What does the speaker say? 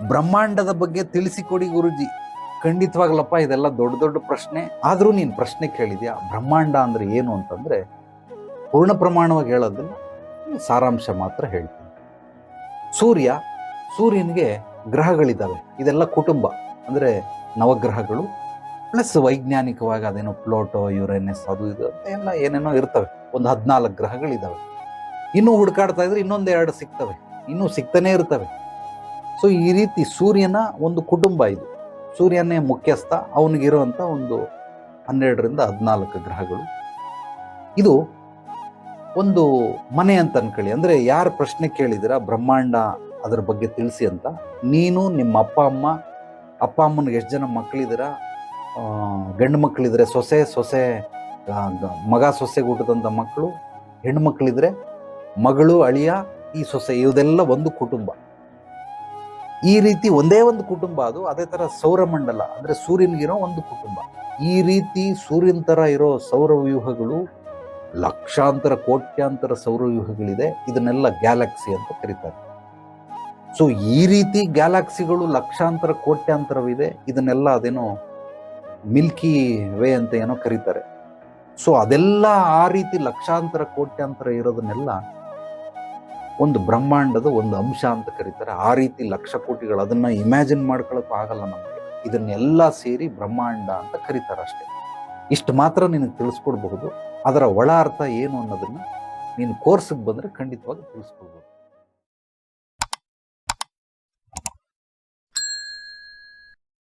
ಬ್ರಹ್ಮಾಂಡದ ಬಗ್ಗೆ ತಿಳಿಸಿಕೊಡಿ ಗುರುಜಿ. ಖಂಡಿತವಾಗ್ಲಪ್ಪ, ಇದೆಲ್ಲ ದೊಡ್ಡ ದೊಡ್ಡ ಪ್ರಶ್ನೆ. ಆದರೂ ನೀನು ಪ್ರಶ್ನೆ ಕೇಳಿದ್ಯಾ. ಬ್ರಹ್ಮಾಂಡ ಅಂದ್ರೆ ಏನು ಅಂತಂದ್ರೆ ಪೂರ್ಣ ಪ್ರಮಾಣವಾಗಿ ಹೇಳೋದಿಲ್ಲ, ಸಾರಾಂಶ ಮಾತ್ರ ಹೇಳ್ತೀನಿ. ಸೂರ್ಯನಿಗೆ ಗ್ರಹಗಳಿದ್ದಾವೆ. ಇದೆಲ್ಲ ಕುಟುಂಬ, ಅಂದರೆ ನವಗ್ರಹಗಳು ಪ್ಲಸ್ ವೈಜ್ಞಾನಿಕವಾಗಿ ಅದೇನೋ ಪ್ಲೋಟೋ, ಯುರೇನಸ್, ಅದು ಇದು ಅಂತ ಎಲ್ಲ ಏನೇನೋ ಇರ್ತವೆ. ಒಂದು 14 ಗ್ರಹಗಳಿದ್ದಾವೆ. ಇನ್ನೂ ಹುಡುಕಾಡ್ತಾ ಇದ್ರೆ ಇನ್ನೊಂದು 2 ಸಿಗ್ತವೆ, ಇನ್ನೂ ಸಿಗ್ತಾನೆ ಇರ್ತವೆ. ಸೊ ಈ ರೀತಿ ಸೂರ್ಯನ ಒಂದು ಕುಟುಂಬ ಇದು. ಸೂರ್ಯನೇ ಮುಖ್ಯಸ್ಥ, ಅವನಿಗಿರುವಂಥ ಒಂದು 12ರಿಂದ 14 ಗ್ರಹಗಳು. ಇದು ಒಂದು ಮನೆ ಅಂತ ಅನ್ಕೊಳ್ಳಿ. ಅಂದರೆ ಯಾರು ಪ್ರಶ್ನೆ ಕೇಳಿದಿರ ಬ್ರಹ್ಮಾಂಡ ಅದ್ರ ಬಗ್ಗೆ ತಿಳಿಸಿ ಅಂತ, ನೀನು, ನಿಮ್ಮ ಅಪ್ಪ ಅಮ್ಮನಿಗೆ ಎಷ್ಟು ಜನ ಮಕ್ಕಳಿದ್ದೀರ, ಗಂಡು ಮಕ್ಕಳಿದ್ರೆ ಸೊಸೆ ಮಗ ಸೊಸೆಗೆ ಹುಟ್ಟಿದಂಥ ಮಕ್ಕಳು, ಹೆಣ್ಣು ಮಕ್ಕಳಿದ್ರೆ ಮಗಳು, ಅಳಿಯ, ಈ ಸೊಸೆ, ಇದೆಲ್ಲ ಒಂದು ಕುಟುಂಬ. ಈ ರೀತಿ ಒಂದೇ ಒಂದು ಕುಟುಂಬ ಅದು. ಅದೇ ಥರ ಸೌರಮಂಡಲ ಅಂದರೆ ಸೂರ್ಯನಿಗಿರೋ ಒಂದು ಕುಟುಂಬ. ಈ ರೀತಿ ಸೂರ್ಯನ ಥರ ಇರೋ ಸೌರವ್ಯೂಹಗಳು ಲಕ್ಷಾಂತರ ಕೋಟ್ಯಾಂತರ ಸೌರವ್ಯೂಹಗಳಿದೆ. ಇದನ್ನೆಲ್ಲ ಗ್ಯಾಲಕ್ಸಿ ಅಂತ ಕರೀತಾರೆ. ಸೊ ಈ ರೀತಿ ಗ್ಯಾಲಕ್ಸಿಗಳು ಲಕ್ಷಾಂತರ ಕೋಟ್ಯಾಂತರವಿದೆ. ಇದನ್ನೆಲ್ಲ ಅದೇನೋ ಮಿಲ್ಕಿ ವೇ ಅಂತ ಏನೋ ಕರೀತಾರೆ. ಸೊ ಅದೆಲ್ಲ ಆ ರೀತಿ ಲಕ್ಷಾಂತರ ಕೋಟ್ಯಾಂತರ ಇರೋದನ್ನೆಲ್ಲ ಒಂದು ಬ್ರಹ್ಮಾಂಡದ ಒಂದು ಅಂಶ ಅಂತ ಕರೀತಾರೆ. ಆ ರೀತಿ ಲಕ್ಷ ಕೋಟಿಗಳು, ಅದನ್ನ ಇಮ್ಯಾಜಿನ್ ಮಾಡ್ಕೊಳ್ಳೋಕ್ಕೂ ಆಗಲ್ಲ ನಮಗೆ. ಇದನ್ನೆಲ್ಲ ಸೇರಿ ಬ್ರಹ್ಮಾಂಡ ಅಂತ ಕರೀತಾರೆ ಅಷ್ಟೇ. ಇಷ್ಟು ಮಾತ್ರ ನಿನಗೆ ತಿಳಿಸ್ಕೊಡ್ಬಹುದು. ಅದರ ಒಳ ಅರ್ಥ ಏನು ಅನ್ನೋದನ್ನ ನೀನು ಕೋರ್ಸಿಗೆ ಬಂದರೆ ಖಂಡಿತವಾಗಿ ತಿಳಿಸ್ಕೊಡ್ಬೋದು.